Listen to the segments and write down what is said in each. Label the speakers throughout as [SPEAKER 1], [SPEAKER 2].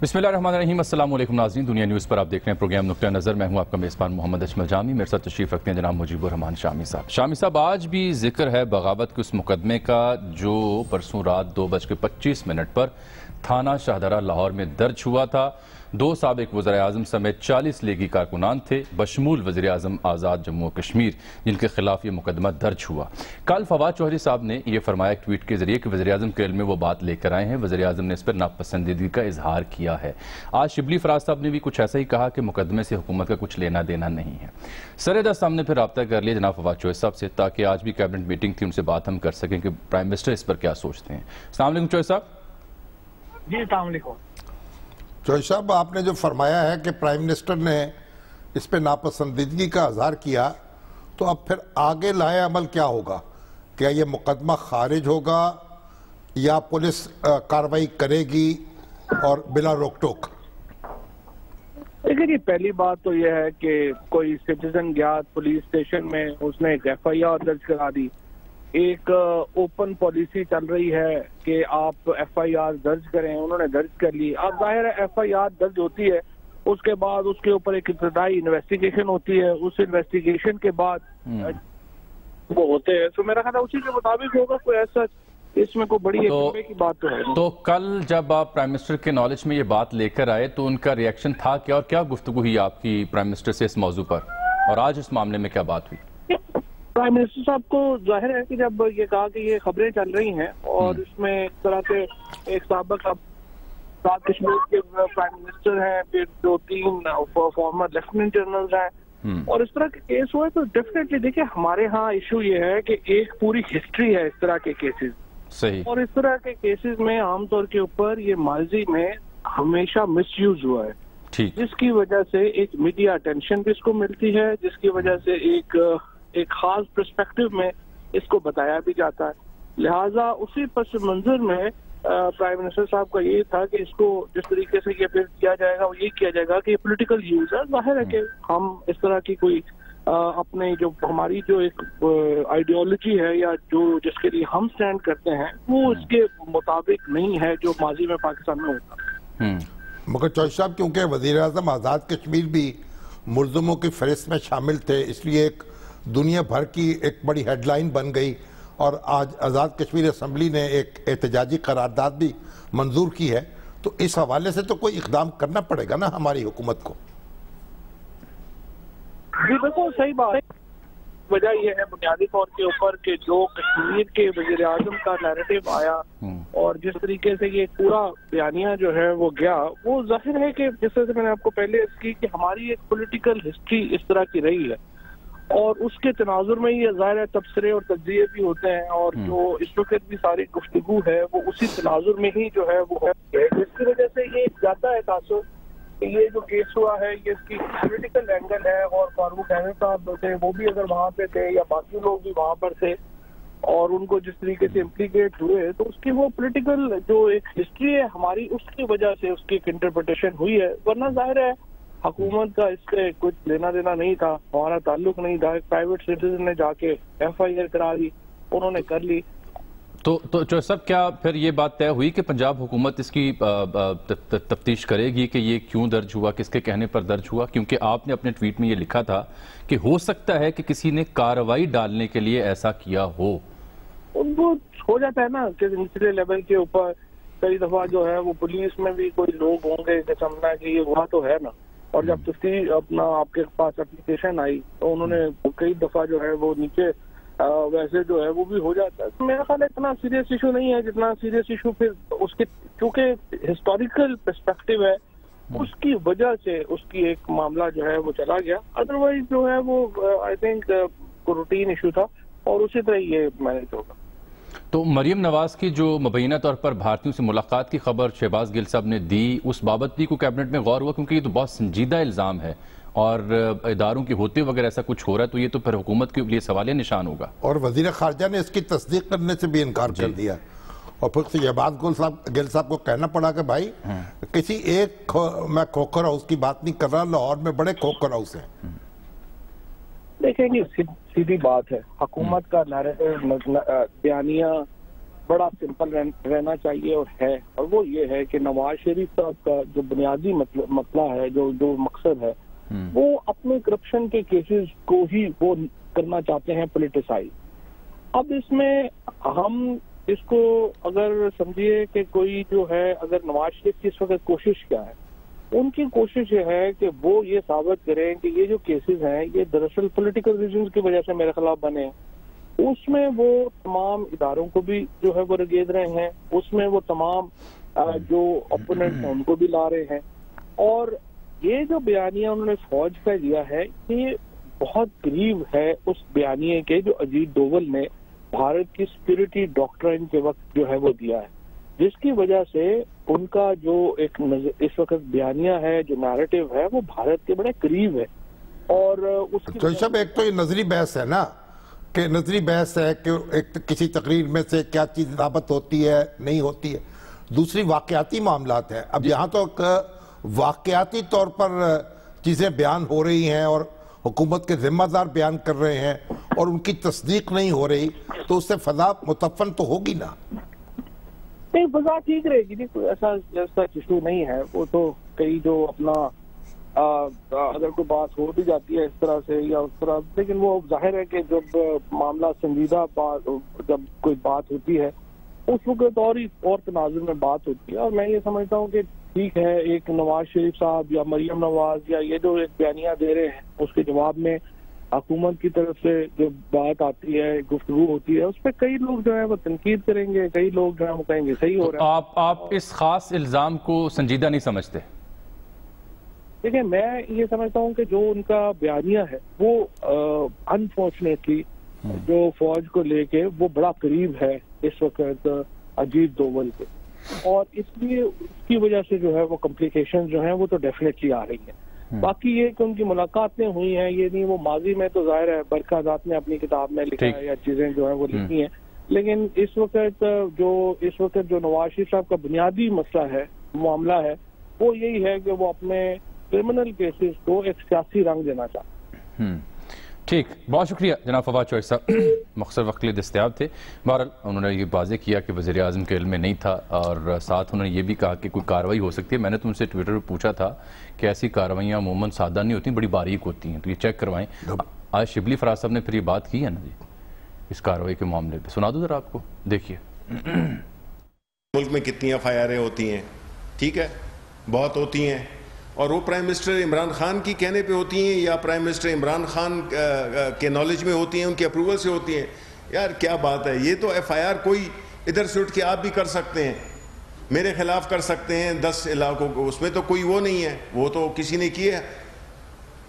[SPEAKER 1] بسم اللہ الرحمن الرحیم۔ السلام علیکم ناظرین، دنیا نیوز پر آپ دیکھ رہے ہیں پروگرام نقطہ نظر۔ میں ہوں آپ کا میزبان محمد اجمل جامی۔ میرے ساتھ تشریف رکھتے ہیں جناب مجیب الرحمان شامی صاحب۔ شامی صاحب، آج بھی ذکر ہے بغاوت کے اس مقدمے کا جو پرسوں رات 2:25 پر تھانہ شاہدرہ لاہور میں درج ہوا تھا۔ 2 سابق وزراء اعظم سمیت 40 لیگی کارکنان تھے، بشمول وزیر اعظم آزاد جموں و کشمیر، جن کے خلاف یہ مقدمہ درج ہوا۔ کل فواد چوہدری صاحب نے یہ فرمایا ایک ٹویٹ کے ذریعے کہ وزیر اعظم کے علم میں وہ بات لے کر آئے ہیں، وزیر اعظم نے اس پر ناپسندیدگی کا اظہار کیا ہے۔ آج شبلی فراز صاحب نے بھی کچھ ایسا ہی کہا کہ مقدمے سے حکومت کا کچھ لینا دینا نہیں ہے۔ سردست ہم نے پھر رابطہ کر لیا جناب فواد چوہدری صاحب سے تاکہ آج بھی کیبنٹ میٹنگ تھی، ان سے بات ہم کر سکیں کہ پرائم منسٹر اس پر کیا سوچتے ہیں۔ السلام علیکم چوہدری صاحب۔
[SPEAKER 2] جی السلام علیکم۔
[SPEAKER 3] چوہدری صاحب، آپ نے جو فرمایا ہے کہ پرائم منسٹر نے اس پہ ناپسندیدگی کا اظہار کیا، تو اب پھر آگے لائے عمل کیا ہوگا؟ کیا یہ مقدمہ خارج ہوگا یا پولیس کارروائی کرے گی اور بلا روک ٹوک؟
[SPEAKER 2] دیکھیں جی، پہلی بات تو یہ ہے کہ کوئی سٹیزن گیا پولیس اسٹیشن میں، اس نے ایک ایف آئی آر درج کرا دی۔ ایک اوپن پالیسی چل رہی ہے کہ آپ ایف آئی آر درج کریں، انہوں نے درج کر لی۔ اب ظاہر ہے ایف آئی آر درج ہوتی ہے، اس کے بعد اس کے اوپر ایک ابتدائی انویسٹیگیشن ہوتی ہے، اس انویسٹیگیشن کے بعد وہ ہوتے ہیں، تو میرا خیال ہے اسی کے مطابق ہوگا۔ کوئی ایسا اس میں کوئی بڑی ایک کی بات تو ہے۔
[SPEAKER 1] تو کل جب آپ پرائم منسٹر کے نالج میں یہ بات لے کر آئے تو ان کا ریاکشن تھا کیا، اور کیا گفتگو ہوئی آپ کی پرائم منسٹر سے اس موضوع پر، اور آج اس معاملے میں کیا بات ہوئی؟
[SPEAKER 2] پرائم منسٹر صاحب کو ظاہر ہے کہ جب یہ کہا کہ یہ خبریں چل رہی ہیں اور اس میں ایک طرح سے ایک سابق کشمیر کے پرائم منسٹر ہیں، پھر 2-3 فارمر لیفٹیننٹ جنرل ہیں، اور اس طرح کے کیس ہوئے، تو ڈیفینیٹلی دیکھیں ہمارے ہاں ایشو یہ ہے کہ ایک پوری ہسٹری ہے اس طرح کے کیسز،
[SPEAKER 1] صحیح،
[SPEAKER 2] اور اس طرح کے کیسز میں عام طور کے اوپر یہ ماضی میں ہمیشہ مس یوز ہوا ہے، جس کی وجہ سے ایک میڈیا اٹینشن بھی اس کو ملتی ہے، جس کی وجہ سے ایک خاص پرسپیکٹو میں اس کو بتایا بھی جاتا ہے۔ لہٰذا اسی پس منظر میں پرائم منسٹر صاحب کا یہ تھا کہ اس کو جس طریقے سے یہ پھر کیا جائے گا وہ یہ کیا جائے گا کہ یہ پولیٹیکل یوز ہے۔ ظاہر ہے کہ ہم اس طرح کی کوئی اپنے جو ہماری جو ایک آئیڈیالوجی ہے یا جو جس کے لیے ہم سٹینڈ کرتے ہیں وہ اس کے مطابق نہیں ہے جو ماضی میں پاکستان میں ہوتا۔
[SPEAKER 3] مگر چوہدری صاحب، کیونکہ وزیر اعظم آزاد کشمیر بھی ملزموں کی فہرست میں شامل تھے، اس لیے ایک دنیا بھر کی ایک بڑی ہیڈ لائن بن گئی، اور آج آزاد کشمیر اسمبلی نے ایک احتجاجی قرارداد بھی منظور کی ہے، تو اس حوالے سے تو کوئی اقدام کرنا پڑے گا نا ہماری حکومت کو؟
[SPEAKER 2] جی بالکل صحیح بات ہے۔ وجہ یہ ہے بنیادی طور کے اوپر کہ جو کشمیر کے وزیر اعظم کا نیریٹو آیا اور جس طریقے سے یہ پورا بیانیہ جو ہے وہ گیا، وہ ظاہر ہے کہ جس طرح سے میں نے آپ کو پہلے اس کی کہ ہماری ایک پولیٹیکل ہسٹری اس طرح کی رہی ہے، اور اس کے تناظر میں یہ ظاہر ہے تبصرے اور تجزیے بھی ہوتے ہیں، اور جو اس وقت بھی ساری گفتگو ہے وہ اسی تناظر میں ہی جو ہے وہ ہے، جس کی وجہ سے یہ جاتا ہے تاثر کہ یہ جو کیس ہوا ہے یہ اس کی پولیٹیکل اینگل ہے، اور فاروق احمد صاحب تھے وہ بھی اگر وہاں پہ تھے یا باقی لوگ بھی وہاں پر تھے اور ان کو جس طریقے سے امپلیکیٹ ہوئے، تو اس کی وہ پولیٹیکل جو ایک ہسٹری ہے ہماری، اس کی وجہ سے اس کی ایک انٹرپریٹیشن ہوئی ہے، ورنہ ظاہر ہے حکومت کا اس سے کچھ لینا دینا نہیں تھا، ہمارا تعلق نہیں تھا۔ ایک پرائیویٹ سٹیزن نے جا کے ایف آئی آر کرا دی، انہوں نے کر لی۔
[SPEAKER 1] تو چوہدری صاحب، کیا پھر یہ بات طے ہوئی کہ پنجاب حکومت اس کی تفتیش کرے گی کہ یہ کیوں درج ہوا، کس کے کہنے پر درج ہوا؟ کیونکہ آپ نے اپنے ٹویٹ میں یہ لکھا تھا کہ ہو سکتا ہے کہ کسی نے کارروائی ڈالنے کے لیے ایسا کیا ہو۔
[SPEAKER 2] ان کو ہو جاتا ہے نا کہ نچلے لیول کے اوپر کئی دفعہ جو ہے وہ پولیس میں بھی کوئی لوگ ہوں گے کہ سمجھنا کہ یہ ہوا تو ہے نا، اور جب تفتیش اپنا آپ کے پاس اپلیکیشن آئی تو انہوں نے کئی دفعہ جو ہے وہ نیچے ویسے جو ہے وہ بھی ہو جاتا ہے۔ میرا خیال اتنا سیریس ایشو نہیں ہے جتنا سیریس ایشو پھر اس کے چونکہ ہسٹوریکل پرسپیکٹو ہے اس کی وجہ سے اس کی ایک معاملہ جو ہے وہ چلا گیا، ادروائز جو ہے وہ آئی تھنک روٹین ایشو تھا اور اسی طرح یہ مینیج ہوگا۔
[SPEAKER 1] تو مریم نواز کی جو مبینہ طور پر بھارتیوں سے ملاقات کی خبر شہباز گل صاحب نے دی، اس بابت بھی کوئی کیبنٹ میں غور ہوا؟ کیونکہ یہ تو بہت سنجیدہ الزام ہے اور اداروں کے ہوتے وغیرہ ایسا کچھ ہو رہا ہے تو یہ تو پھر حکومت کے لیے سوالیہ نشان ہوگا،
[SPEAKER 3] اور وزیر خارجہ نے اس کی تصدیق کرنے سے بھی انکار کر دیا، اور پھر شہباز گل صاحب کو کہنا پڑا کہ بھائی کسی ایک میں کھوکھر ہاؤس کی بات نہیں کر رہا، لاہور میں بڑے کھوکھر ہاؤس ہیں۔
[SPEAKER 2] دیکھیں گے سیدھی بات ہے، حکومت کا نیریٹو بیانیہ بڑا سمپل رہنا چاہیے اور ہے، اور وہ یہ ہے کہ نواز شریف صاحب کا جو بنیادی مسئلہ ہے، جو مقصد ہے، وہ اپنے کرپشن کے کیسز کو ہی وہ کرنا چاہتے ہیں پولیٹیسائز۔ اب اس میں ہم اس کو اگر سمجھیے کہ کوئی جو ہے، اگر نواز شریف کی اس وقت کوشش کیا ہے، ان کی کوشش یہ ہے کہ وہ یہ ثابت کریں کہ یہ جو کیسز ہیں یہ دراصل پولیٹیکل ریزنز کی وجہ سے میرے خلاف بنے۔ اس میں وہ تمام اداروں کو بھی جو ہے وہ رگید رہے ہیں، اس میں وہ تمام جو اپوننٹ ہیں ان کو بھی لا رہے ہیں، اور یہ جو بیانیہ انہوں نے فوج کا دیا ہے یہ بہت قریب ہے اس بیانیے کے جو اجیت ڈوول نے بھارت کی سیکورٹی ڈاکٹرائن کے وقت جو ہے وہ دیا ہے، جس کی وجہ سے ان کا جو ایک اس وقت بیانیہ ہے، جو نیریٹو ہے، وہ بھارت کے بڑے قریب ہے۔ اور اس کی
[SPEAKER 3] ایک تو یہ نظری بحث ہے نا، کہ نظری بحث ہے کہ کسی تقریر میں سے کیا چیز ثابت ہوتی ہے نہیں ہوتی ہے، دوسری واقعاتی معاملات ہیں۔ اب یہاں تو واقعاتی طور پر چیزیں بیان ہو رہی ہیں اور حکومت کے ذمہ دار بیان کر رہے ہیں اور ان کی تصدیق نہیں ہو رہی، تو اس سے فضا متفن تو ہوگی نا؟
[SPEAKER 2] نہیں، فضا ٹھیک رہے گی، نہیں کوئی ایسا ایشو نہیں ہے۔ وہ تو کئی جو اپنا اگر کوئی بات ہو بھی جاتی ہے اس طرح سے یا اس طرح، لیکن وہ ظاہر ہے کہ جب معاملہ سنجیدہ جب کوئی بات ہوتی ہے اس وقت اور تناظر میں بات ہوتی ہے، اور میں یہ سمجھتا ہوں کہ ٹھیک ہے، ایک نواز شریف صاحب یا مریم نواز یا یہ جو ایک بیانیہ دے رہے ہیں اس کے جواب میں حکومت کی طرف سے جو بات آتی ہے، گفتگو ہوتی ہے، اس پہ کئی لوگ جو ہے وہ تنقید کریں گے، کئی لوگ جو ہے وہ کہیں گے صحیح ہو رہا ہے۔
[SPEAKER 1] آپ اس خاص الزام کو سنجیدہ نہیں سمجھتے؟
[SPEAKER 2] دیکھیں، میں یہ سمجھتا ہوں کہ جو ان کا بیانیہ ہے وہ انفارچونیٹلی جو فوج کو لے کے وہ بڑا قریب ہے اس وقت اجیت ڈوول کے، اور اس لیے اس کی وجہ سے جو ہے وہ کمپلیکیشن جو ہیں وہ تو ڈیفینیٹلی آ رہی ہیں۔ باقی یہ کہ ان کی ملاقاتیں ہوئی ہیں، یہ نہیں، وہ ماضی میں تو ظاہر ہے برکھا ذات نے اپنی کتاب میں لکھا ہے یا چیزیں جو ہیں وہ لکھی ہیں، لیکن اس وقت جو نواز شریف صاحب کا بنیادی مسئلہ ہے، معاملہ ہے، وہ یہی ہے کہ وہ اپنے کرمنل کیسز کو ایک سیاسی رنگ دینا چاہتے ہیں۔
[SPEAKER 1] ٹھیک، بہت شکریہ جناب فواد چوہے صاحب، مختصر وقت کے لیے دستیاب تھے۔ بہرحال انہوں نے یہ واضح کیا کہ وزیر اعظم کے علم میں نہیں تھا، اور ساتھ انہوں نے یہ بھی کہا کہ کوئی کارروائی ہو سکتی ہے۔ میں نے تم سے ٹویٹر پہ پوچھا تھا کہ ایسی کارروائیاں عموماً سادہ نہیں ہوتی، بڑی باریک ہوتی ہیں، تو یہ چیک کروائیں۔ آج شبلی فراز صاحب نے پھر یہ بات کی ہے نا جی اس کارروائی کے معاملے پہ، سنا دوں ذرا آپ کو، دیکھیے۔
[SPEAKER 4] ملک میں کتنی FIR ہوتی ہیں، ٹھیک ہے، بہت ہوتی ہیں، اور وہ پرائم منسٹر عمران خان کی کہنے پہ ہوتی ہیں یا پرائم منسٹر عمران خان کے نالج میں ہوتی ہیں، ان کے اپروول سے ہوتی ہیں۔ یار کیا بات ہے، یہ تو FIR کوئی ادھر سے اٹھ کے آپ بھی کر سکتے ہیں، میرے خلاف کر سکتے ہیں 10 علاقوں کو، اس میں تو کوئی وہ نہیں ہے، وہ تو کسی نے کیے۔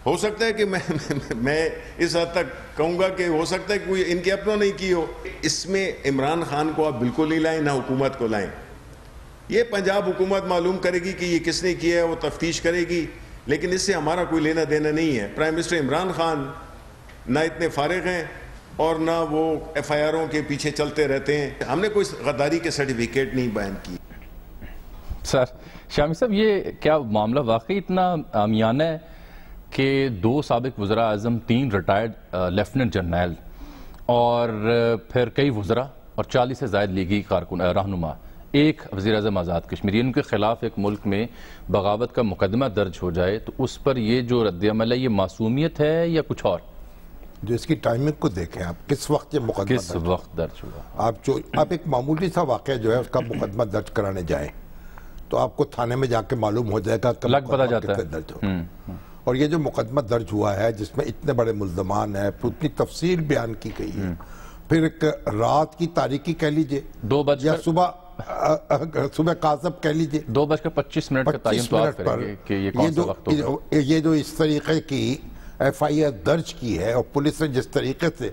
[SPEAKER 4] ہو سکتا ہے کہ میں اس حد تک کہوں گا کہ ہو سکتا ہے کہ کوئی ان کے اپنوں نہیں کی ہو۔ اس میں عمران خان کو آپ بالکل نہیں لائیں، نہ حکومت کو لائیں۔ یہ پنجاب حکومت معلوم کرے گی کہ یہ کس نے کیا ہے، وہ تفتیش کرے گی، لیکن اس سے ہمارا کوئی لینا دینا نہیں ہے۔ پرائم منسٹر عمران خان نہ اتنے فارغ ہیں اور نہ وہ FIRوں کے پیچھے چلتے رہتے ہیں۔ ہم نے کوئی غداری کے سرٹیفکیٹ نہیں بیان کی۔
[SPEAKER 1] سر شامی صاحب، یہ کیا معاملہ واقعی اتنا عامیانہ ہے کہ 2 سابق وزراء اعظم، 3 ریٹائرڈ لیفٹیننٹ جنرل اور پھر کئی وزراء اور 40 سے زائد لیگی کارکن رہنما، ایک وزیر اعظم آزاد کشمیر، ان کے خلاف ایک ملک میں بغاوت کا مقدمہ درج ہو جائے، تو اس پر یہ جو رد عمل ہے یہ معصومیت ہے یا کچھ اور؟
[SPEAKER 3] جو اس کی ٹائمنگ کو دیکھیں آپ، کس وقت یہ مقدمہ
[SPEAKER 1] کس وقت درج ہوا؟
[SPEAKER 3] آپ ایک معمولی سا واقعہ جو ہے اس کا مقدمہ درج کرانے جائیں تو آپ کو تھانے میں جا کے معلوم ہو جائے گا کہ
[SPEAKER 1] لگ پتہ جاتا ہے
[SPEAKER 3] درج ہو۔ اور یہ جو مقدمہ درج ہوا ہے جس میں اتنے بڑے ملزمان ہیں، اتنی تفصیل بیان کی گئی ہے، پھر ایک رات کی تاریکی کہہ لیجئے
[SPEAKER 1] 2 بج
[SPEAKER 3] یا صبح قاذب کہہ لیجئے
[SPEAKER 1] 2:25 کا تعین تو آپ کریں گے کہ یہ کون سا وقت ہوگا؟
[SPEAKER 3] یہ جو اس طریقے کی FIR درج کی ہے اور پولیس نے جس طریقے سے،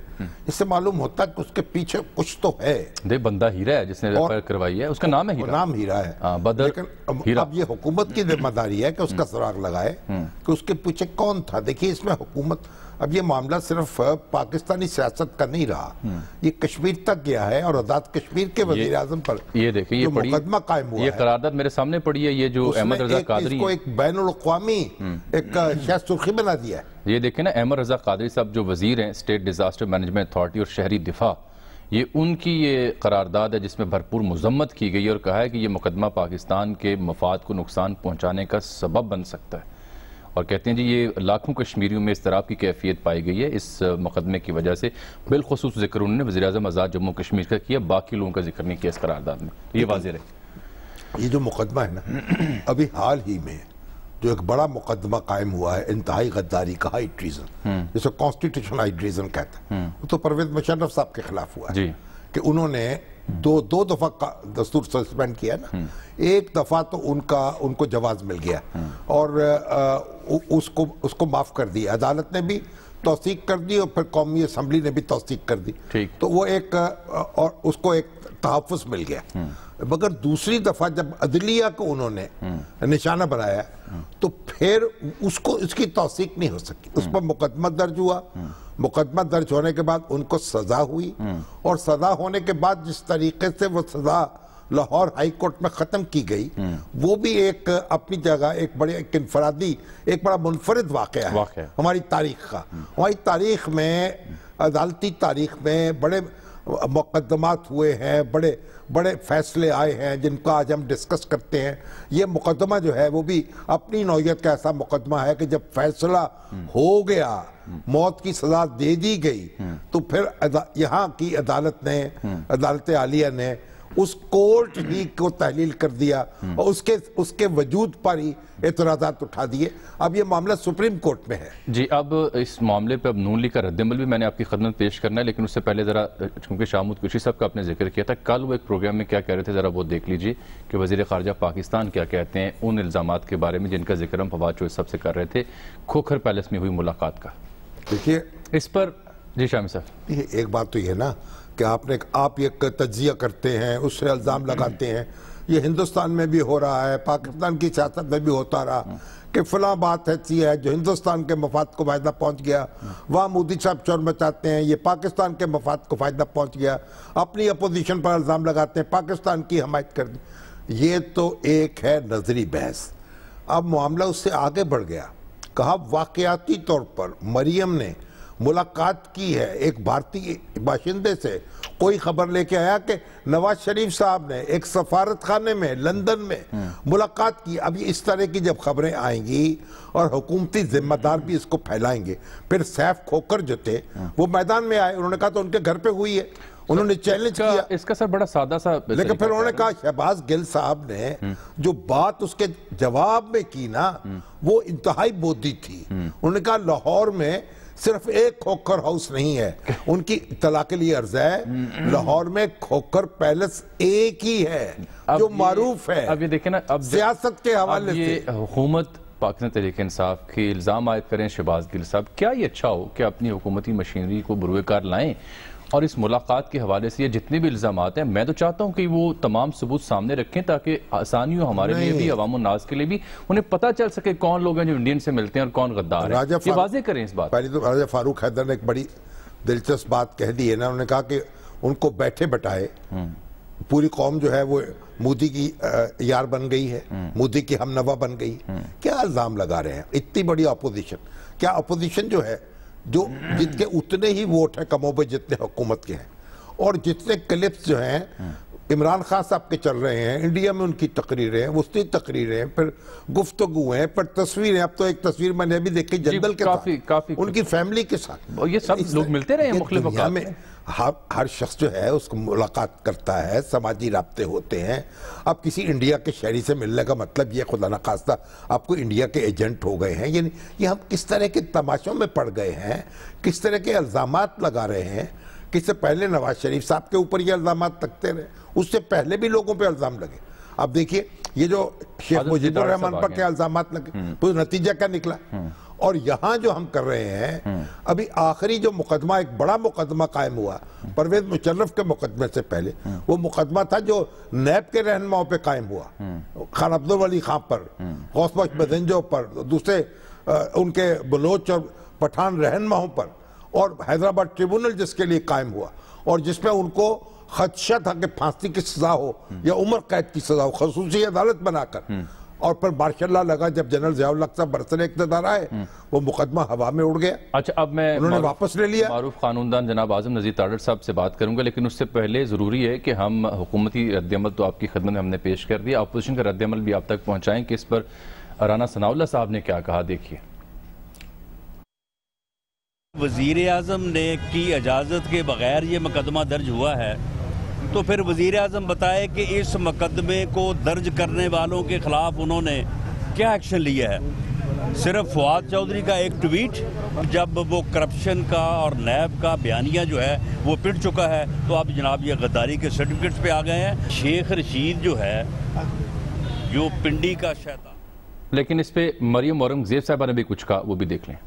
[SPEAKER 3] اس سے معلوم ہوتا ہے کہ اس کے پیچھے کچھ تو ہے۔
[SPEAKER 1] بندہ ہیرا ہے جس نے FIR کروائی ہے، اس کا نام ہے ہیرا،
[SPEAKER 3] نام ہیرا ہے، لیکن اب یہ حکومت کی ذمہ داری ہے کہ اس کا سراغ لگائے کہ اس کے پیچھے کون تھا۔ دیکھیے اس میں حکومت، اب یہ معاملہ صرف پاکستانی سیاست کا نہیں رہا، یہ کشمیر تک گیا ہے، اور آزاد کشمیر کے وزیر اعظم پر
[SPEAKER 1] یہ دیکھیں، یہ
[SPEAKER 3] مقدمہ قائم ہوا ہے،
[SPEAKER 1] یہ قرارداد میرے سامنے پڑی ہے، یہ جو احمد رضا قادری
[SPEAKER 3] اس کو ایک بین الاقوامی ایک شاید سرخی بنا دیا ہے۔
[SPEAKER 1] یہ دیکھیں نا، احمد رضا قادری صاحب جو وزیر ہیں اسٹیٹ ڈیزاسٹر مینجمنٹ اتھارٹی اور شہری دفاع، یہ ان کی یہ قرارداد ہے جس میں بھرپور مذمت کی گئی اور کہا ہے کہ یہ مقدمہ پاکستان کے مفاد کو نقصان پہنچانے کا سبب بن سکتا ہے، اور کہتے ہیں جی یہ لاکھوں کشمیریوں میں اضطراب کی کیفیت پائی گئی ہے اس مقدمے کی وجہ سے۔ بالخصوص ذکر انہوں نے وزیراعظم آزاد جموں کشمیر کا کیا، باقی لوگوں کا ذکر نہیں کیا اس قرارداد میں، یہ واضح رہے۔
[SPEAKER 3] یہ جو مقدمہ ہے نا، ابھی حال ہی میں جو ایک بڑا مقدمہ قائم ہوا ہے انتہائی غداری کا، ہائی ٹریزن، جسے کانسٹیٹیوشن ہائی ٹریزن کہتا ہے، وہ تو پرویز مشرف صاحب کے خلاف ہوا ہے کہ انہوں نے دو دفعہ دستور سسپینڈ کیا نا، ایک دفعہ تو ان کو جواز مل گیا اور اس کو معاف کر دیا، عدالت نے بھی توثیق کر دی اور پھر قومی اسمبلی نے بھی توثیق کر دی، تو وہ ایک اور اس کو ایک تحفظ مل گیا۔ مگر دوسری دفعہ جب عدلیہ کو انہوں نے نشانہ بنایا تو پھر اس کی توثیق نہیں ہو سکی، اس پر مقدمہ درج ہوا، مقدمہ درج ہونے کے بعد ان کو سزا ہوئی، اور سزا ہونے کے بعد جس طریقے سے وہ سزا لاہور ہائی کورٹ میں ختم کی گئی، وہ بھی ایک اپنی جگہ ایک انفرادی ایک بڑا منفرد واقعہ ہے ہماری تاریخ کا۔ ہماری تاریخ میں، عدالتی تاریخ میں بڑے مقدمات ہوئے ہیں، بڑے فیصلے آئے ہیں جن کا آج ہم ڈسکس کرتے ہیں۔ یہ مقدمہ جو ہے وہ بھی اپنی نوعیت کا ایسا مقدمہ ہے کہ جب فیصلہ ہو گیا، موت کی سزا دے دی گئی، تو پھر یہاں کی عدالت نے، عدالت عالیہ نے اس کورٹ ہی کو تحلیل کر دیا اور اس کے وجود پر ہی اعتراضات اٹھا دیے۔ اب یہ معاملہ سپریم کورٹ میں ہے۔
[SPEAKER 1] جی، اب اس معاملے پہ اب نون لیگ کا رد عمل بھی میں نے آپ کی خدمت پیش کرنا ہے، لیکن اس سے پہلے ذرا چونکہ شاہ محمود قریشی صاحب کا آپ نے ذکر کیا تھا، کل وہ ایک پروگرام میں کیا کہہ رہے تھے، ذرا وہ دیکھ لیجئے کہ وزیر خارجہ پاکستان کیا کہتے ہیں ان الزامات کے بارے میں جن کا ذکر ہم فواد چوہدری صاحب سے کر رہے تھے، کھوکھر پیلس میں ہوئی ملاقات کا۔
[SPEAKER 3] دیکھیے
[SPEAKER 1] اس پر جی شامی صاحب،
[SPEAKER 3] ایک بات تو یہ نا کہ آپ یہ تجزیہ کرتے ہیں، اس سے الزام لگاتے ہیں، یہ ہندوستان میں بھی ہو رہا ہے، پاکستان کی سیاست میں بھی ہوتا رہا کہ فلاں بات ایسی ہے جو ہندوستان کے مفاد کو فائدہ پہنچ گیا، وہاں مودی صاحب شور مچاتے ہیں، یہ پاکستان کے مفاد کو فائدہ پہنچ گیا، اپنی اپوزیشن پر الزام لگاتے ہیں، پاکستان کی حمایت کر دی۔ یہ تو ایک ہے نظری بحث۔ اب معاملہ اس سے آگے بڑھ گیا، کہا واقعاتی طور پر مریم نے ملاقات کی ہے ایک بھارتی باشندے سے، کوئی خبر لے کے آیا کہ نواز شریف صاحب نے ایک سفارت خانے میں لندن میں ملاقات کی۔ اب اس طرح کی جب خبریں آئیں گی اور حکومتی ذمہ دار بھی اس کو پھیلائیں گے، پھر سیف کھوکھر جو تھے وہ میدان میں آئے، انہوں نے کہا تو ان کے گھر پہ ہوئی ہے، انہوں نے چیلنج کیا۔
[SPEAKER 1] اس کا سر بڑا سادہ سا،
[SPEAKER 3] لیکن پھر انہوں نے کہا شہباز گل صاحب نے جو بات اس کے جواب میں کی نا وہ انتہائی بودی تھی۔ انہوں نے کہا لاہور میں صرف ایک کھوکھر ہاؤس نہیں ہے، ان کی اطلاع کے لیے عرض ہے لاہور میں کھوکھر پیلس ایک ہی ہے جو معروف ہے۔
[SPEAKER 1] اب یہ دیکھیں نا، اب
[SPEAKER 3] سیاست کے حوالے سے
[SPEAKER 1] یہ حکومت پاکستان تحریک انصاف کے الزام عائد کریں شہباز گل صاحب، کیا یہ اچھا ہو کہ اپنی حکومتی مشینری کو بروئے کار لائیں اور اس ملاقات کے حوالے سے یہ جتنے بھی الزامات ہیں میں تو چاہتا ہوں کہ وہ تمام ثبوت سامنے رکھیں تاکہ آسانی ہو ہمارے لیے بھی، عوام الناس کے لیے بھی، انہیں پتہ چل سکے کون لوگ ہیں جو انڈین سے ملتے ہیں اور کون غدار ہیں، یہ واضح کریں اس بات۔
[SPEAKER 3] پہلے تو راجہ فاروق حیدر نے ایک بڑی دلچسپ بات کہہ دی ہے نا، انہوں نے کہا کہ ان کو بیٹھے بٹھائے پوری قوم جو ہے وہ مودی کی یار بن گئی ہے، مودی کی ہم نوا بن گئی۔ کیا الزام لگا رہے ہیں؟ اتنی بڑی اپوزیشن، کیا اپوزیشن جو ہے جو جن کے اتنے ہی ووٹ ہیں کم و بیش جتنے حکومت کے ہیں، اور جتنے کلپس جو ہیں عمران خان صاحب کے چل رہے ہیں، انڈیا میں ان کی تقریریں ہیں، وسطی تقریریں ہیں، پھر گفتگو ہیں، پھر تصویریں، اب تو ایک تصویر میں نے بھی دیکھی جنگل کے ساتھ، ان کی فیملی کے ساتھ،
[SPEAKER 1] یہ سب لوگ ملتے رہے ہیں مختلف اوقات میں۔
[SPEAKER 3] ہر شخص جو ہے اس کو ملاقات کرتا ہے، سماجی رابطے ہوتے ہیں۔ اب کسی انڈیا کے شہری سے ملنے کا مطلب یہ خدا نخواستہ آپ کو انڈیا کے ایجنٹ ہو گئے ہیں، یعنی یہ ہم کس طرح کے تماشوں میں پڑ گئے ہیں، کس طرح کے الزامات لگا رہے ہیں۔ کس سے پہلے نواز شریف صاحب کے اوپر یہ الزامات لگتے رہے، اس سے پہلے بھی لوگوں پہ الزام لگے۔ اب دیکھیے یہ جو شیخ مجیب الرحمان پر کیا الزامات لگے، تو نتیجہ کیا نکلا۔ اور یہاں جو ہم کر رہے ہیں، ابھی آخری جو مقدمہ، ایک بڑا مقدمہ قائم ہوا پرویز مشرف کے مقدمے سے پہلے، وہ مقدمہ تھا جو نیب کے رہنماؤں پہ قائم ہوا، خان عبدالولی خان پر، غوث بخش بدنجو پر، دوسرے ان کے بلوچ اور پٹھان رہنماؤں پر، اور حیدرآباد ٹریبونل جس کے لیے قائم ہوا، اور جس میں ان کو خدشہ تھا کہ پھانسی کی سزا ہو یا عمر قید کی سزا ہو، خصوصی عدالت بنا کر۔ اور پھر ماشاءاللہ لگا جب جنرل ضیاء الحق صاحب برسر اقتدار آئے وہ مقدمہ ہوا میں اڑ گیا.
[SPEAKER 1] اچھا اب میں
[SPEAKER 3] انہوں نے واپس لے لیا.
[SPEAKER 1] معروف قانوندان جناب اعظم نذیر تارڑ صاحب سے بات کروں گا، لیکن اس سے پہلے ضروری ہے کہ ہم حکومتی رد عمل تو آپ کی خدمت میں ہم نے پیش کر دیا، اپوزیشن کا رد عمل بھی آپ تک پہنچائیں کہ اس پر رانا ثناء اللہ صاحب نے کیا کہا. دیکھیے.
[SPEAKER 5] وزیر اعظم نے کی اجازت کے بغیر یہ مقدمہ درج ہوا ہے تو پھر وزیر اعظم بتائے کہ اس مقدمے کو درج کرنے والوں کے خلاف انہوں نے کیا ایکشن لیا ہے. صرف فواد چودھری کا ایک ٹویٹ، جب وہ کرپشن کا اور نیب کا بیانیہ جو ہے وہ پڑ چکا ہے تو اب جناب یہ غداری کے سرٹیفکیٹس پہ آ گئے ہیں. شیخ رشید جو ہے جو پنڈی کا شیطان.
[SPEAKER 1] لیکن اس پہ مریم اورنگزیب صاحبہ نے بھی کچھ کہا، وہ بھی دیکھ لیں.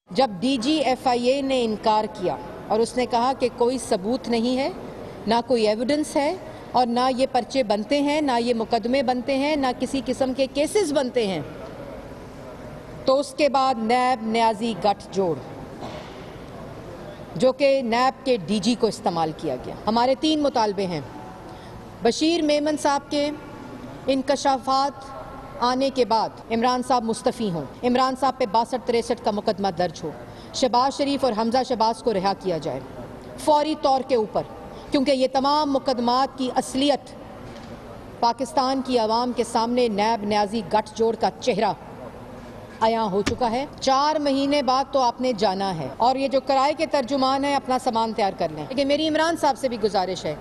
[SPEAKER 6] جب ڈی جی ایف آئی اے نے انکار کیا اور اس نے کہا کہ کوئی ثبوت نہیں ہے، نہ کوئی ایویڈنس ہے، اور نہ یہ پرچے بنتے ہیں، نہ یہ مقدمے بنتے ہیں، نہ کسی قسم کے کیسز بنتے ہیں، تو اس کے بعد نیب نیازی گٹھ جوڑ جو کہ نیب کے ڈی جی کو استعمال کیا گیا. ہمارے 3 مطالبے ہیں. بشیر میمن صاحب کے انکشافات آنے کے بعد عمران صاحب مستعفی ہوں، عمران صاحب پہ 62-63 کا مقدمہ درج ہو، شہباز شریف اور حمزہ شہباز کو رہا کیا جائے فوری طور کے اوپر، کیونکہ یہ تمام مقدمات کی اصلیت پاکستان کی عوام کے سامنے نیب نیازی گٹھ جوڑ کا چہرہ عیاں ہو چکا ہے. 4 مہینے بعد تو آپ نے جانا ہے، اور یہ جو کرائے کے ترجمان ہیں اپنا سامان تیار کر لیں. لیکن میری عمران صاحب سے بھی گزارش ہے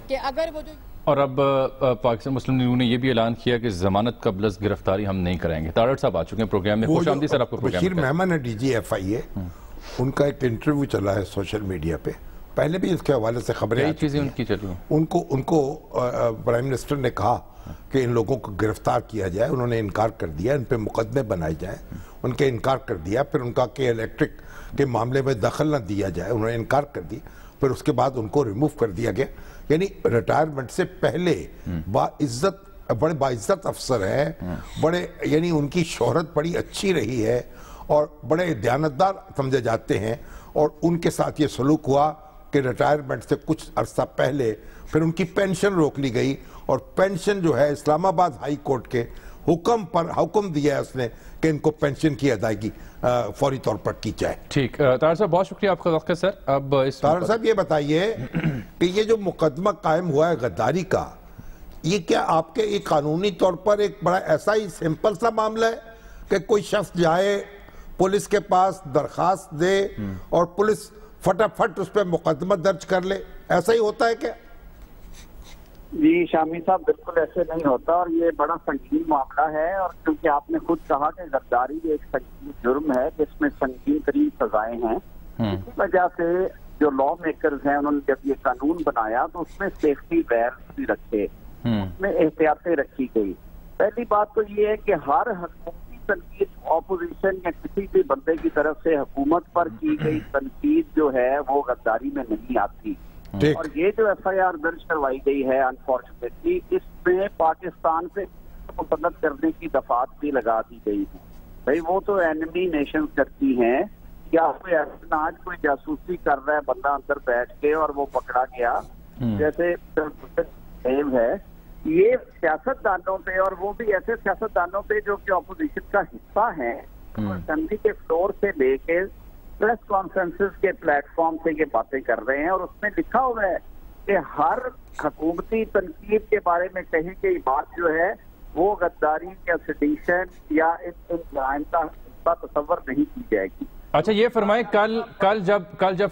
[SPEAKER 6] کہ اگر وہ جو
[SPEAKER 1] اور اب پاکستان مسلم لیگ نے یہ بھی اعلان کیا کہ ضمانت قبل از گرفتاری ہم نہیں کرائیں گے. تارڑ صاحب آ چکے ہیں پروگرام میں. خوش آمدید سر آپ کو پروگرام میں.
[SPEAKER 3] بشیر میمن ہے ڈی جی ایف آئی اے، ان کا ایک انٹرویو چلا ہے سوشل میڈیا پہ، پہلے بھی اس کے حوالے سے خبریں
[SPEAKER 1] کئی چیزیں ان کی چلی ہیں.
[SPEAKER 3] ان کو پرائم منسٹر نے کہا کہ ان لوگوں کو گرفتار کیا جائے، انہوں نے انکار کر دیا، ان پہ مقدمے بنائے جائیں، ان کے انکار کر دیا. پھر ان کا کہ الیکٹرک کے معاملے میں دخل نہ دیا جائے، انہوں نے انکار کر دی. پھر اس کے بعد ان کو ریموو کر دیا گیا. یعنی ریٹائرمنٹ سے پہلے بڑے باعزت افسر ہیں، بڑے یعنی ان کی شہرت بڑی اچھی رہی ہے اور بڑے دیانتدار سمجھے جاتے ہیں. اور ان کے ساتھ یہ سلوک ہوا کہ ریٹائرمنٹ سے کچھ عرصہ پہلے پھر ان کی پینشن روک لی گئی، اور پینشن جو ہے اسلام آباد ہائی کورٹ کے حکم پر حکم دیا ہے اس نے کہ ان کو پینشن کی ادائیگی فوری طور پر کی جائے.
[SPEAKER 1] ٹھیک. تارڑ صاحب بہت شکریہ آپ کا وقت سر. اب
[SPEAKER 3] تارڑ صاحب یہ بتائیے کہ یہ جو مقدمہ قائم ہوا ہے غداری کا، یہ کیا آپ کے ایک قانونی طور پر ایک بڑا ایسا ہی سمپل سا معاملہ ہے کہ کوئی شخص جائے پولیس کے پاس درخواست دے اور پولیس فٹافٹ اس پہ مقدمہ درج کر لے؟ ایسا ہی ہوتا ہے کیا؟
[SPEAKER 7] جی شامی صاحب، بالکل ایسے نہیں ہوتا، اور یہ بڑا سنگین معاملہ ہے. اور کیونکہ آپ نے خود کہا کہ غداری ایک سنگین جرم ہے جس میں سنگین ترین سزائیں ہیں، اسی وجہ سے جو لا میکرز ہیں انہوں نے جب یہ قانون بنایا تو اس میں سیفٹی ویئرز بھی رکھے، اس میں احتیاطیں رکھی گئی. پہلی بات تو یہ ہے کہ ہر حکومتی تنقید اپوزیشن یا کسی بھی بندے کی طرف سے حکومت پر کی گئی تنقید جو ہے وہ غداری میں نہیں آتی. اور یہ جو ایف آئی آر درج کروائی گئی ہے انفارچونیٹلی، اس میں پاکستان سے مسلط کرنے کی دفعات بھی لگا دی گئی ہیں. بھائی وہ تو اینمی نیشنز کرتی ہیں، یا کوئی آج کوئی جاسوسی کر رہا ہے بندہ اندر بیٹھ کے اور وہ پکڑا گیا جیسے ہے. یہ سیاست دانوں پہ، اور وہ بھی ایسے سیاست دانوں پہ جو کہ اپوزیشن کا حصہ ہیں، اسمبلی کے فلور سے لے کے پریس کانفرنسز کے پلیٹ فارم سے یہ باتیں کر رہے ہیں. اور اس میں لکھا ہوا ہے کہ ہر حکومتی تنقید کے بارے میں کہیں کہ یہ بات جو ہے وہ غداری یا سیڈیشن یا ان جرائم کا تصور نہیں کی جائے گی.
[SPEAKER 1] اچھا یہ فرمائیں، کل جب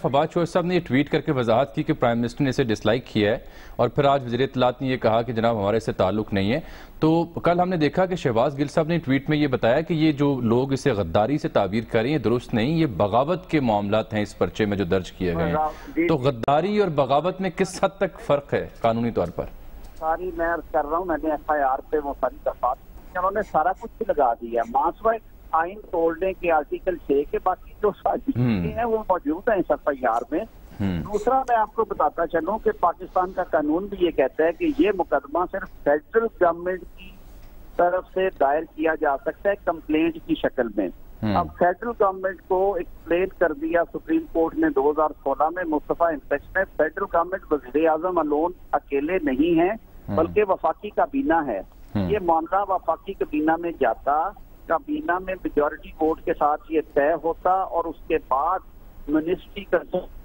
[SPEAKER 1] فواد چودھری صاحب نے یہ ٹویٹ کر کے وضاحت کی کہ پرائم منسٹر نے اسے ڈس لائک کیا ہے، اور پھر آج وزیر اطلاعات نے یہ کہا کہ جناب ہمارے سے تعلق نہیں ہے، تو کل ہم نے دیکھا کہ شہباز گل صاحب نے ٹویٹ میں یہ بتایا کہ یہ جو لوگ اسے غداری سے تعبیر کر رہے ہیں درست نہیں، یہ بغاوت کے معاملات ہیں اس پرچے میں جو درج کیے گئے ہیں. تو غداری اور بغاوت میں کس حد تک فرق ہے قانونی طور پر؟
[SPEAKER 7] ساری میں عرض کر رہا ہوں، میں نے ایف آئی آر پہ وہ ساری دفعات انہوں نے سارا کچھ لگا دیا. ماسوائے آئین توڑنے کے آرٹیکل 6 کے باقی جو سازشیں ہیں وہ موجود ہیں اس ایف آئی آر میں. دوسرا میں آپ کو بتاتا چلوں کہ پاکستان کا قانون بھی یہ کہتا ہے کہ یہ مقدمہ صرف فیڈرل گورنمنٹ کی طرف سے دائر کیا جا سکتا ہے کمپلینٹ کی شکل میں. اب فیڈرل گورنمنٹ کو ایکسپلین کر دیا سپریم کورٹ نے 2016 میں مصطفیٰ انسپیکشن میں. فیڈرل گورنمنٹ وزیر اعظم الون اکیلے نہیں ہیں، بلکہ وفاقی کابینہ ہے. یہ معاملہ وفاقی کابینہ میں جاتا, کابینہ میں میجورٹی ووٹ کے ساتھ یہ طے ہوتا, اور اس کے بعد منسٹری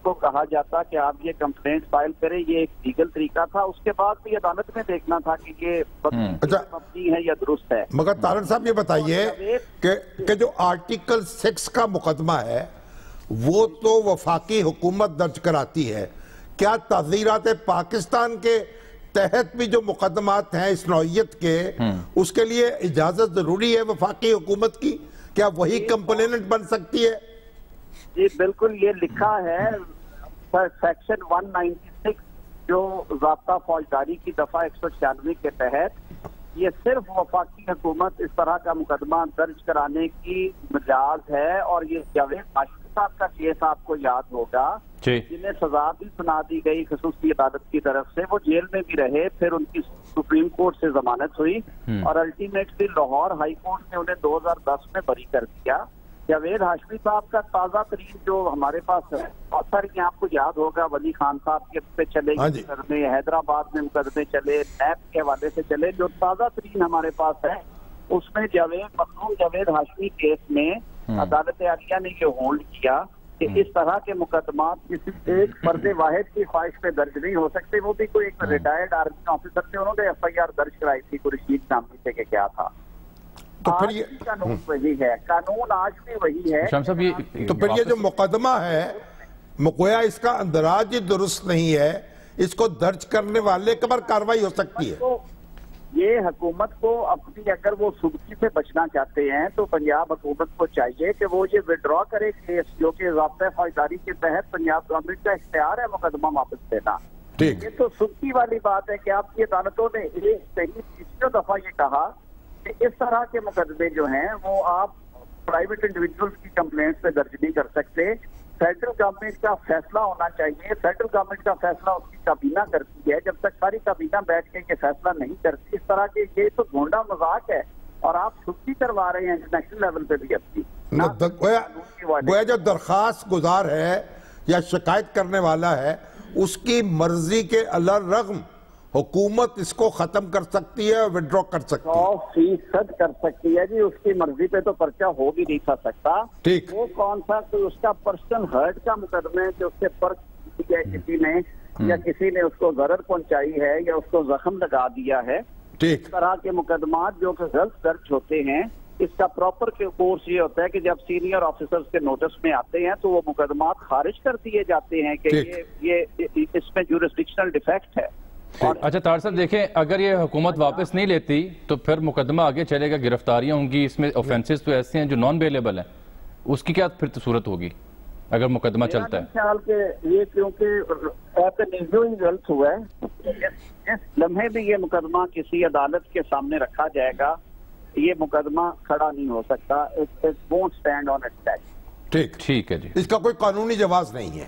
[SPEAKER 7] کو کہا جاتا کہ آپ یہ کمپلینٹ فائل کریں, یہ ایک لیگل طریقہ تھا. اس کے بعد بھی عدالت میں دیکھنا تھا کہ یہ مبنی ہے یا درست ہے.
[SPEAKER 3] مگر طارق صاحب یہ بتائیے کہ جو آرٹیکل 6 کا مقدمہ ہے وہ تو وفاقی حکومت درج کراتی ہے, کیا تعزیرات پاکستان کے تحت بھی جو مقدمات ہیں اس نوعیت کے, اس کے لیے اجازت ضروری ہے وفاقی حکومت کی؟ کیا وہی کمپلیننٹ بن سکتی ہے؟
[SPEAKER 7] جی بالکل, یہ لکھا ہے سیکشن 196 جو ضابطہ فوجداری کی دفعہ 196 کے تحت, یہ صرف وفاقی حکومت اس طرح کا مقدمہ درج کرانے کی مجاز ہے. اور یہ جاوید ہاشمی صاحب کا کیس آپ کو یاد ہوگا, جنہیں سزا بھی سنا دی گئی خصوصی عدالت کی طرف سے, وہ جیل میں بھی رہے, پھر ان کی سپریم کورٹ سے ضمانت ہوئی اور الٹیمیٹلی لاہور ہائی کورٹ نے انہیں 2010 میں بری کر دیا. جاوید ہاشمی صاحب کا تازہ ترین جو ہمارے پاس ہے, بہت ساری آپ کو یاد ہوگا, ولی خان صاحب کے پہ چلے مقدمے, حیدرآباد میں مقدمے چلے, نیب کے حوالے سے چلے, جو تازہ ترین ہمارے پاس ہے اس میں جاوید ہاشمی کیس میں عدالت عالیہ نے یہ ہولڈ کیا کہ اس طرح کے مقدمات کسی ایک فرد واحد کی خواہش پہ درج نہیں ہو سکتے. وہ بھی کوئی ایک ریٹائرڈ آرمی آفیسر تھے, انہوں نے FIR درج کرائی تھی رشید نامی سے کہ کیا تھا. آج بھی قانون وہی ہے, قانون آج بھی وہی ہے.
[SPEAKER 3] تو پھر یہ جو مقدمہ ہے گویا اس کا اندراج ہی درست نہیں ہے, اس کو درج کرنے والے کے پر کاروائی ہو سکتی ہے.
[SPEAKER 7] یہ حکومت کو اپنی, اگر وہ سبکی سے بچنا چاہتے ہیں تو پنجاب حکومت کو چاہیے کہ وہ یہ وڈرا کرے کیس, جو کہ ضابطۂ فوجداری کے تحت پنجاب گورنمنٹ کا اختیار ہے مقدمہ واپس دینا. یہ تو سبکی والی بات ہے کہ آپ کی عدالتوں نے تیسری دفعہ یہ کہا کہ اس طرح کے مقدمے جو ہیں وہ آپ پرائیویٹ انڈیویجولز کی کمپلینٹ سے درج نہیں کر سکتے. فیڈرل گورنمنٹ کا فیصلہ ہونا چاہیے. فیڈرل گورنمنٹ کا فیصلہ اس کی کابینہ کرتی ہے, جب تک ساری کابینہ بیٹھ کے یہ فیصلہ نہیں کرتی. اس طرح کے یہ تو گھونڈا مذاق ہے, اور آپ چھٹی کروا رہے ہیں انٹرنیشنل لیول پہ بھی اپنی.
[SPEAKER 3] گویا جو درخواست گزار ہے یا شکایت کرنے والا ہے اس کی مرضی کے الرغم حکومت اس کو ختم کر سکتی ہے, وڈرا کر سکتی ہے,
[SPEAKER 7] 100% کر سکتی ہے. جی اس کی مرضی پہ تو پرچہ ہو بھی نہیں سکتا. وہ کون سا کوئی اس کا پرسنل ہرٹ کا مقدمہ ہے کہ اس کے پر کسی نے یا کسی نے اس کو ضرر پہنچائی ہے یا اس کو زخم لگا دیا ہے. اس طرح کے مقدمات جو کہ غلط درج ہوتے ہیں, اس کا پراپر کورس یہ ہوتا ہے کہ جب سینئر آفیسرز کے نوٹس میں آتے ہیں تو وہ مقدمات خارج کر دیے جاتے ہیں کہ یہ اس میں جورسڈکشنل ڈیفیکٹ ہے.
[SPEAKER 1] اچھا طارق صاحب دیکھیں, اگر یہ حکومت واپس نہیں لیتی تو پھر مقدمہ آگے چلے گا, گرفتاریاں ہوں گی, اس میں اوفینسز تو ایسے ہیں جو نان بیلیبل ہیں, اس کی کیا پھر صورت ہوگی اگر مقدمہ چلتا ہے؟
[SPEAKER 7] خیال کہ یہ کیونکہ غلط ہوا ہے, اس لمحے بھی یہ مقدمہ کسی عدالت کے سامنے رکھا جائے گا, یہ مقدمہ کھڑا نہیں ہو سکتا. It won't stand on its back.
[SPEAKER 1] ٹھیک ہے جی,
[SPEAKER 3] اس کا کوئی قانونی جواز نہیں ہے.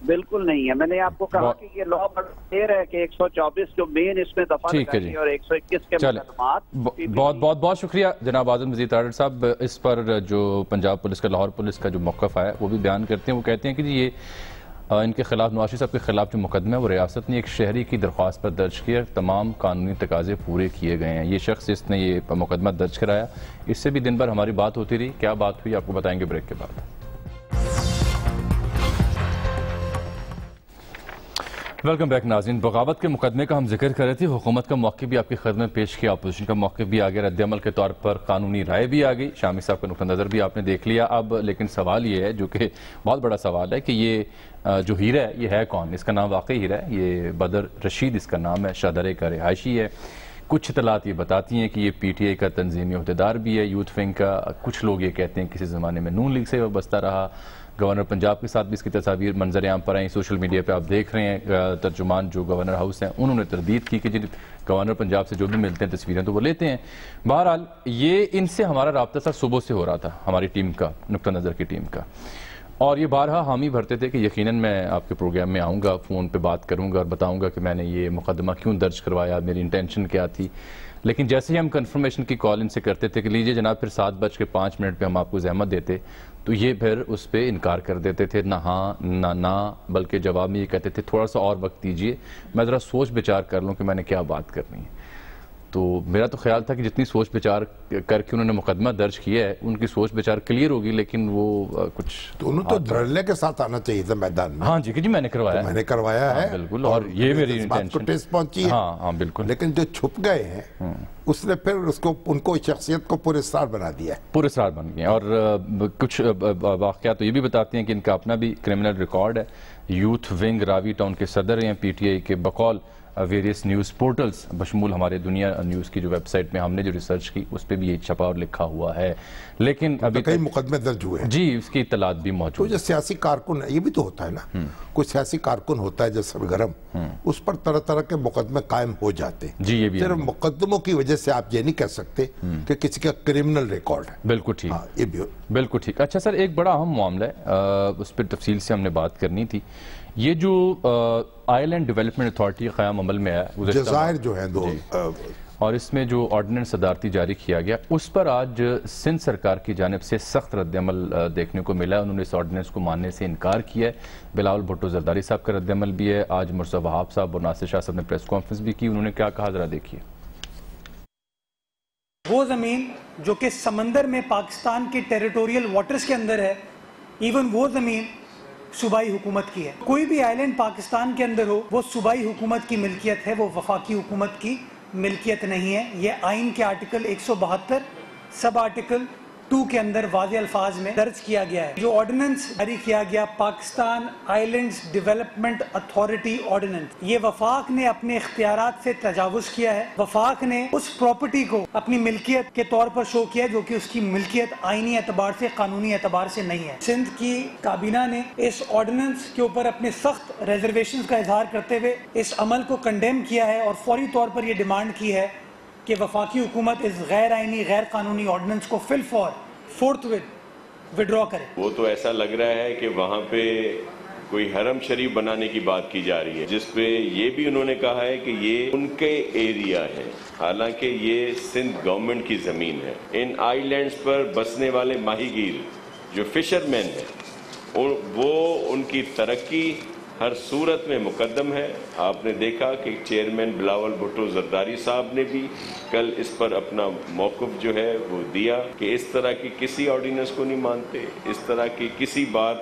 [SPEAKER 7] بالکل نہیں ہے. میں نے آپ کو کہا کہ یہ لا دیر ہے کہ 124 جو مین اس میں دفعہ لگائی اور 121 کے مقدمات.
[SPEAKER 1] بہت شکریہ جناب اعظم وزیر طارق صاحب. اس پر جو پنجاب پولیس کا, لاہور پولیس کا جو موقف آیا وہ بھی بیان کرتے ہیں. وہ کہتے ہیں کہ جی یہ ان کے خلاف, نواز شریف صاحب کے خلاف جو مقدمہ ہے وہ ریاست نے ایک شہری کی درخواست پر درج کیا, تمام قانونی تقاضے پورے کیے گئے ہیں. یہ شخص جس نے یہ مقدمہ درج کرایا, اس سے بھی دن بھر ہماری بات ہوتی رہی. کیا بات ہوئی آپ کو بتائیں گے بریک کے بعد. ویلکم بیک ناظرین. بغاوت کے مقدمے کا ہم ذکر کر رہے تھے. حکومت کا موقف بھی آپ کی خدمت میں پیش کیا, اپوزیشن کا موقف بھی آ گیا, رد عمل کے طور پر قانونی رائے بھی آ گئی, شامی صاحب کا نقطہ نظر بھی آپ نے دیکھ لیا. اب لیکن سوال یہ ہے, جو کہ بہت بڑا سوال ہے, کہ یہ جو ہیرا ہے یہ ہے کون؟ اس کا نام واقعی ہیرا ہے, یہ بدر رشید اس کا نام ہے, شاہدرے کا رہائشی ہے. کچھ اطلاعات یہ بتاتی ہیں کہ یہ پی ٹی آئی کا تنظیمی عہدیدار بھی ہے, یوتھ ونگ کا. کچھ لوگ یہ کہتے ہیں کسی زمانے میں نون لیگ سے وابستہ رہا. گورنر پنجاب کے ساتھ بھی اس کی تصاویر منظر عام پر آئیں, سوشل میڈیا پہ آپ دیکھ رہے ہیں. ترجمان جو گورنر ہاؤس ہیں انہوں نے تردید کی کہ جن گورنر پنجاب سے جو بھی ملتے ہیں تصویریں تو وہ لیتے ہیں. بہرحال یہ ان سے ہمارا رابطہ سر صبح سے ہو رہا تھا, ہماری ٹیم کا, نقطہ نظر کی ٹیم کا, اور یہ بارہا حامی بھرتے تھے کہ یقیناً میں آپ کے پروگرام میں آؤں گا, فون پہ بات کروں گا اور بتاؤں گا کہ میں نے یہ مقدمہ کیوں درج کروایا, میری انٹینشن کیا تھی. لیکن جیسے ہی ہم کنفرمیشن کی کال ان سے کرتے تھے کہ لیجئے جناب پھر 7:05 پہ ہم آپ کو زحمت دیتے, تو یہ پھر اس پہ انکار کر دیتے تھے، نہ ہاں نہ بلکہ جواب میں یہ کہتے تھے تھوڑا سا اور وقت دیجئے، میں ذرا سوچ بچار کر لوں کہ میں نے کیا بات کرنی ہے۔ تو میرا تو خیال تھا کہ جتنی سوچ بچار کر کے انہوں نے مقدمہ درج کیا ہے ان کی سوچ بچار کلیئر ہوگی، لیکن وہ کچھ
[SPEAKER 3] تو انہوں تو دھڑلے کے ساتھ آنا چاہیے تھا میدان میں۔
[SPEAKER 1] ہاں جی کہ جی میں نے کروایا،
[SPEAKER 3] میں نے کروایا ہے
[SPEAKER 1] بالکل، اور یہ میری
[SPEAKER 3] بات کو ٹیس پہنچی ہے۔
[SPEAKER 1] ہاں بالکل،
[SPEAKER 3] لیکن جو چھپ گئے ہیں اس نے پھر ان کو شخصیت کو پورے اسرار بنا دیا ہے،
[SPEAKER 1] پورے اسرار بن گئے ہیں۔ اور کچھ واقعات تو یہ بھی بتاتے ہیں کہ ان کا اپنا بھی کرمنل ریکارڈ ہے۔ یوتھ ونگ راوی ٹاؤن کے صدر ہیں پی ٹی آئی کے، بقول ویریس نیوز پورٹلز بشمول ہمارے دنیا نیوز کی جو ویب سائٹ میں ہم نے جو ریسرچ کی اس پہ بھی یہ چھپا اور لکھا ہوا ہے، لیکن ابھی
[SPEAKER 3] کئی مقدمے درج ہوئے ہیں
[SPEAKER 1] جی اس کی اطلاعات بھی موجود
[SPEAKER 3] تو جو سیاسی کارکن ہے، یہ بھی تو ہوتا ہے نا، کوئی سیاسی کارکن ہوتا ہے جو سرگرم، اس پر طرح طرح کے مقدمے قائم ہو جاتے ہیں
[SPEAKER 1] جی، یہ بھی
[SPEAKER 3] صرف مقدموں کی وجہ سے آپ یہ نہیں کہہ سکتے کہ کسی کا کرمنل ریکارڈ ہے۔
[SPEAKER 1] بالکل ٹھیک،
[SPEAKER 3] یہ بھی
[SPEAKER 1] بالکل ٹھیک۔ اچھا سر، ایک بڑا اہم معاملہ ہے، اس پہ تفصیل سے ہم نے بات کرنی تھی۔ یہ جو آئی لینڈ ڈیولپمنٹ اتھارٹی کا قیام عمل میں آیا،
[SPEAKER 3] جزائر جو ہیں دو،
[SPEAKER 1] اور اس میں جو آرڈیننس صدارتی جاری کیا گیا، اس پر آج سندھ سرکار کی جانب سے سخت رد عمل دیکھنے کو ملا ہے۔ انہوں نے اس آرڈیننس کو ماننے سے انکار کیا ہے۔ بلاول بھٹو زرداری صاحب کا رد عمل بھی ہے، آج مرزا وہاب صاحب اور ناصر شاہ صاحب نے پریس کانفرنس بھی کی، انہوں نے کیا کہا ذرا دیکھیے۔
[SPEAKER 8] وہ زمین جو کہ سمندر میں پاکستان کے ٹیریٹوریل واٹرز کے اندر ہے، ایون وہ زمین صوبائی حکومت کی ہے۔ کوئی بھی آئی لینڈ پاکستان کے اندر ہو وہ صوبائی حکومت کی ملکیت ہے، وہ وفاقی حکومت کی ملکیت نہیں ہے۔ یہ آئین کے آرٹیکل 172 سب آرٹیکل 2 کے اندر واضح الفاظ میں درج کیا گیا ہے۔ جو آرڈیننس جاری کیا گیا پاکستان آئی لینڈز ڈیولپمنٹ اتھارٹی آرڈیننس، یہ وفاق نے اپنے اختیارات سے تجاوز کیا ہے۔ وفاق نے اس پراپرٹی کو اپنی ملکیت کے طور پر شو کیا جو کہ اس کی ملکیت آئینی اعتبار سے، قانونی اعتبار سے نہیں ہے۔ سندھ کی کابینہ نے اس آرڈیننس کے اوپر اپنے سخت ریزرویشنز کا اظہار کرتے ہوئے اس عمل کو کنڈیم کیا ہے اور فوری طور پر یہ ڈیمانڈ کی ہے کہ وفاقی حکومت اس غیر آئینی غیر قانونی آرڈیننس کو فی الفور فورتھ وڈرا کرے۔
[SPEAKER 9] وہ تو ایسا لگ رہا ہے کہ وہاں پہ کوئی حرم شریف بنانے کی بات کی جا رہی ہے، جس پہ یہ بھی انہوں نے کہا ہے کہ یہ ان کے ایریا ہے، حالانکہ یہ سندھ گورنمنٹ کی زمین ہے۔ ان آئی لینڈز پر بسنے والے ماہی گیر جو فشر مین ہیں، وہ ان کی ترقی ہر صورت میں مقدم ہے۔ آپ نے دیکھا کہ چیئرمین بلاول بھٹو زرداری صاحب نے بھی کل اس پر اپنا موقف جو ہے وہ دیا کہ اس طرح کی کسی آرڈیننس کو نہیں مانتے، اس طرح کی کسی بات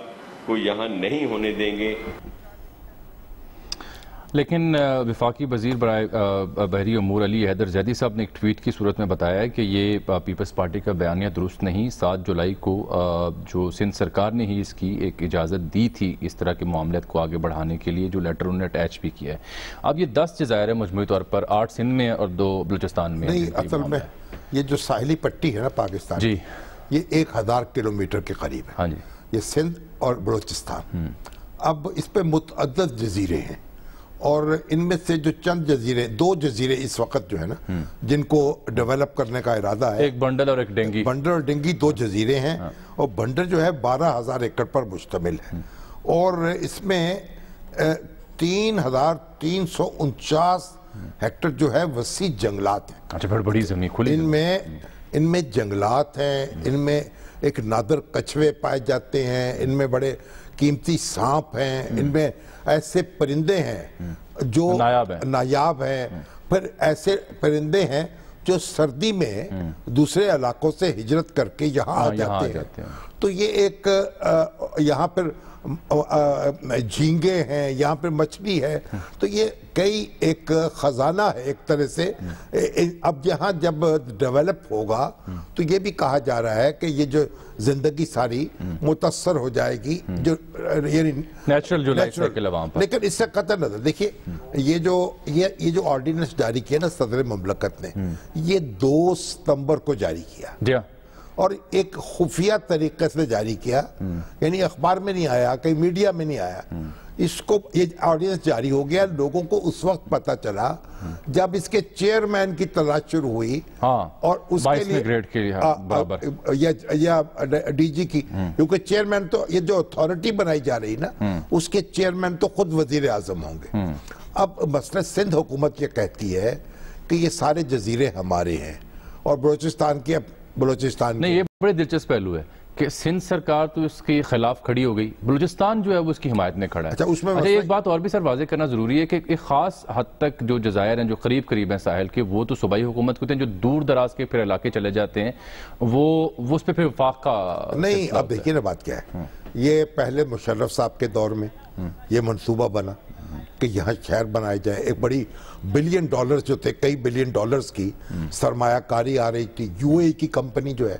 [SPEAKER 9] کو یہاں نہیں ہونے دیں گے۔
[SPEAKER 1] لیکن وفاقی وزیر برائے بحری امور علی حیدر زیدی صاحب نے ایک ٹویٹ کی صورت میں بتایا ہے کہ یہ پیپلز پارٹی کا بیانیہ درست نہیں۔ 7 جولائی کو جو سندھ سرکار نے ہی اس کی ایک اجازت دی تھی اس طرح کے معاملات کو آگے بڑھانے کے لیے، جو لیٹر انہوں نے اٹیچ بھی کیا ہے۔ اب یہ 10 جزائر ہیں مجموعی طور پر، 8 سندھ میں اور 2 بلوچستان میں۔
[SPEAKER 3] نہیں، اصل میں یہ جو ساحلی پٹی ہے نا پاکستان،
[SPEAKER 1] جی
[SPEAKER 3] یہ 1000 کلومیٹر کے قریب ہے۔
[SPEAKER 1] ہاں جی،
[SPEAKER 3] یہ سندھ اور بلوچستان۔ اب اس پہ متعدد جزیرے ہیں اور ان میں سے جو چند جزیرے، 2 جزیرے اس وقت جو ہے نا جن کو ڈیولپ کرنے کا ارادہ ہے،
[SPEAKER 1] ایک بنڈل اور ایک ڈنگی،
[SPEAKER 3] بنڈل اور ڈنگی 2 جزیرے ہیں، اور بنڈل جو ہے 12,000 ایکڑ پر مشتمل ہے، اور اس میں 3,349 ہیکٹر جو ہے وسیع جنگلات ہیں۔
[SPEAKER 1] اچھا، بڑی زمین کھلی،
[SPEAKER 3] ان میں جنگلات ہیں، ان میں ایک نادر کچھوے پائے جاتے ہیں، ان میں بڑے قیمتی سانپ ہیں، ان میں ایسے پرندے ہیں جو نایاب ہیں، پھر ایسے پرندے ہیں جو سردی میں دوسرے علاقوں سے ہجرت کر کے یہاں آ جاتے ہیں۔ تو یہ ایک یہاں پر جھینگے ہیں، یہاں پر مچھلی ہے، تو یہ کئی ایک خزانہ ہے ایک طرح سے۔ اب یہاں جب ڈیولپ ہوگا تو یہ بھی کہا جا رہا ہے کہ یہ جو زندگی ساری متاثر ہو جائے گی، جو
[SPEAKER 1] نیچرل جو لائف سائیکل عوام پر۔
[SPEAKER 3] لیکن اس سے قطع نظر دیکھیے، یہ جو آرڈیننس جاری کیا نا صدر مملکت نے، یہ 2 ستمبر کو جاری کیا، اور ایک خفیہ طریقے سے جاری کیا، یعنی اخبار میں نہیں آیا، کہیں میڈیا میں نہیں آیا۔ اس کو یہ آرڈیننس جاری ہو گیا، لوگوں کو اس وقت پتا چلا جب اس کے چیئرمین کی تلاش شروع ہوئی، اور اس کے لیے یا ڈی جی کی، کیونکہ چیئرمین تو یہ جو اتھارٹی بنائی جا رہی نا، اس کے چیئرمین تو خود وزیر اعظم ہوں گے۔ اب مسئلہ سندھ حکومت یہ کہتی ہے کہ یہ سارے جزیرے ہمارے ہیں، اور بلوچستان
[SPEAKER 1] نہیں، یہ بڑے دلچسپ پہلو ہے کہ سندھ سرکار تو اس کے خلاف کھڑی ہو گئی, بلوچستان جو ہے وہ اس کی حمایت میں کھڑا ہے.
[SPEAKER 3] اچھا
[SPEAKER 1] ایک بات اور بھی سر واضح کرنا ضروری ہے کہ ایک خاص حد تک جو جزائر ہیں جو قریب ہیں ساحل کے, وہ تو صوبائی حکومت ہوتے ہیں, جو دور دراز کے پھر علاقے چلے جاتے ہیں وہ اس پہ پھر وفاق کا
[SPEAKER 3] نہیں. اب دیکھیے نا بات کیا ہے, یہ پہلے مشرف صاحب کے دور میں یہ منصوبہ بنا کہ یہاں شہر بنائے جائے, ایک بڑی بلین ڈالرز جو تھے, کئی بلین ڈالرز کی سرمایہ کاری آ رہی تھی, یو اے کی کمپنی جو ہے,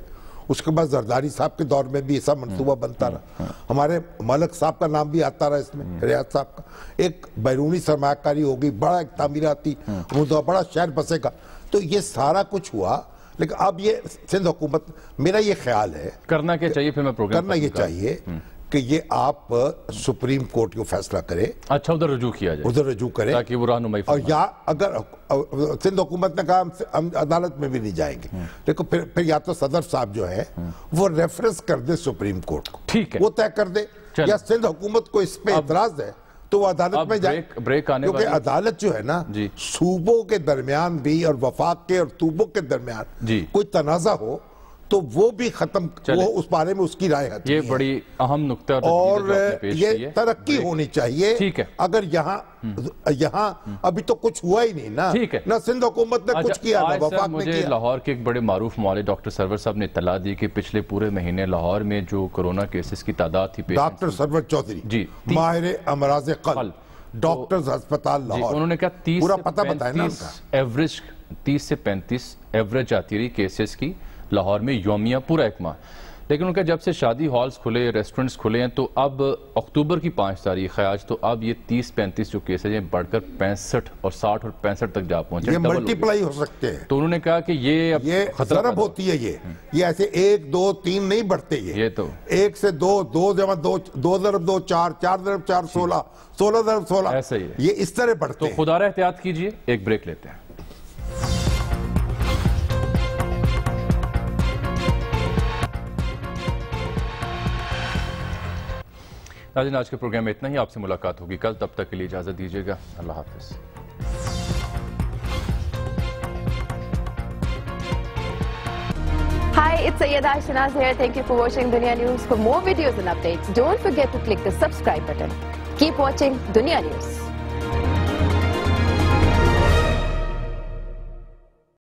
[SPEAKER 3] اس کے بعد زرداری صاحب کے دور میں بھی ایسا منصوبہ بنتا رہا, ہمارے ملک صاحب کا نام بھی آتا رہا اس میں, ریاض صاحب کا, ایک بیرونی سرمایہ کاری ہوگی, بڑا ایک تعمیراتی بڑا شہر بسے گا, تو یہ سارا کچھ ہوا. لیکن اب یہ سندھ حکومت, میرا یہ خیال ہے
[SPEAKER 1] کرنا کیا چاہیے, پھر میں پروگرام
[SPEAKER 3] کرنا یہ چاہیے کہ یہ آپ سپریم کورٹ کو فیصلہ کرے,
[SPEAKER 1] اچھا ادھر رجوع کیا جائے,
[SPEAKER 3] ادھر رجوع کرے
[SPEAKER 1] تاکہ وہ رہنمائی,
[SPEAKER 3] اور یا اگر سندھ حکومت نے کہا ہم عدالت میں بھی نہیں جائیں گے, لیکن پھر یا تو صدر صاحب جو ہے وہ ریفرنس کر دے سپریم کورٹ کو,
[SPEAKER 1] ٹھیک ہے,
[SPEAKER 3] وہ طے کر دے, یا سندھ حکومت کو اس پہ اعتراض ہے تو وہ عدالت میں جائے, کیونکہ عدالت جو ہے نا صوبوں کے درمیان بھی اور وفاق کے اور صوبوں کے درمیان کوئی تنازع ہو تو وہ بھی ختم, وہ اس بارے میں اس کی رائے ہے.
[SPEAKER 1] یہ بڑی اہم نقطہ
[SPEAKER 3] اور یہ ترقی ہونی چاہیے. اگر یہاں ابھی تو کچھ ہوا ہی نہیں نا, نہ سندھ حکومت نے کچھ کیا نہ وفاق نے کیا.
[SPEAKER 1] مجھے لاہور کے ایک بڑے معروف معالج ڈاکٹر سرور صاحب نے اطلاع دی کہ پچھلے پورے مہینے لاہور میں جو کرونا کیسز کی تعداد تھی,
[SPEAKER 3] ڈاکٹر سرور چودھری ماہر امراض قلب, ڈاکٹرز ہسپتال لاہور,
[SPEAKER 1] انہوں نے کہا
[SPEAKER 3] پورا پتہ بتائیں نا ان کا,
[SPEAKER 1] ایوریج 30 سے 35 ایوریج آتی رہی کیسز کی لاہور میں یومیہ پورا ایک ماہ. لیکن ان کا جب سے شادی ہالز کھلے, ریسٹورنٹس کھلے ہیں, تو اب اکتوبر کی 5 تاریخ ہے آج, تو اب یہ 30-35 جو کیسز ہیں بڑھ کر 65 اور 60 اور 65 تک جا پہنچے,
[SPEAKER 3] یہ ملٹیپلائی ہو سکتے ہیں.
[SPEAKER 1] تو انہوں نے کہا کہ یہ
[SPEAKER 3] ضرب ہوتی ہے, یہ ایسے 1 2 3 نہیں بڑھتے, یہ تو 1 سے 2 2 جمع 2 2 ضرب 2 4 4 ضرب 4 16 16 ضرب 16,
[SPEAKER 1] ایسا ہی ہے,
[SPEAKER 3] یہ اس طرح بڑھتے ہیں.
[SPEAKER 1] تو خدا رہا احتیاط کیجئے, ایک بریک لیتے ہیں. ناظرین آج کے پروگرام میں اتنا ہی, آپ سے ملاقات ہوگی کل, تب تک کے لیے اجازت دیجیے گا, اللہ حافظ.
[SPEAKER 10] Hi, it's Sayyeda Shanaz here. Thank you for watching Dunya News. For more videos and updates, don't forget to click the subscribe button. Keep watching Dunya News.